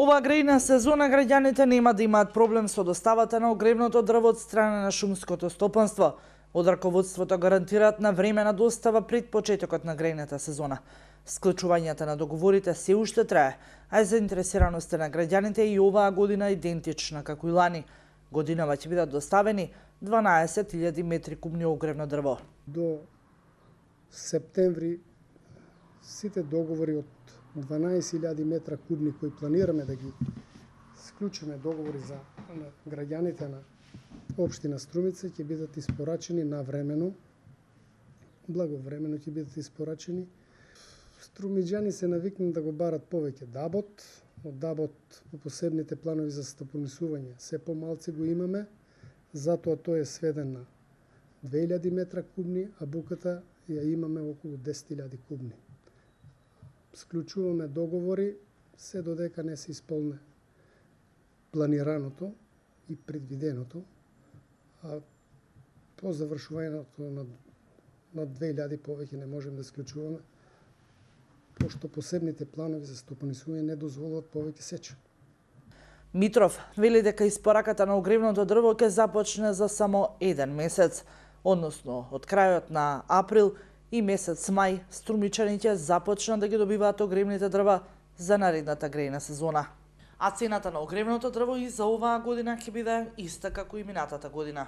Оваа грејна сезона граѓаните нема да имаат проблем со доставата на огревното дрво од страна на шумското стопанство. Од раководството гарантираат на времена достава пред почетокот на грејната сезона. Склучувањата на договорите се уште трае, а заинтересираноста на граѓаните и оваа година идентична како и лани. Годинава ќе бидат доставени 12.000 метри кубни огревно дрво. До септември сите договори од 12.000 метра кубни кои планираме да ги склучиме договори за граѓаните на општина Струмица ќе бидат испорачени навремено, благовремено ќе бидат испорачени. Струмиџани се навикнат да го барат повеќе дабот, од дабот по посебните планови за стопанисување се помалци го имаме, затоа тој е сведен на 2000 метра кубни, а буката ја имаме околу 10.000 кубни. Склучуваме договори се додека не се исполне планираното и предвиденото, а по завршувањето на 2000 повеќе не можем да склучуваме, пошто посебните планови за стопанисување не дозволуваат повеќе сеча. Митров вели дека испораката на огревното дрво ќе започне за само еден месец, односно од крајот на април и месец мај струмичаните започнат да ги добиваат огревните дрва за наредната грејна сезона. А цената на огревното дрво и за оваа година ќе биде иста како и минатата година.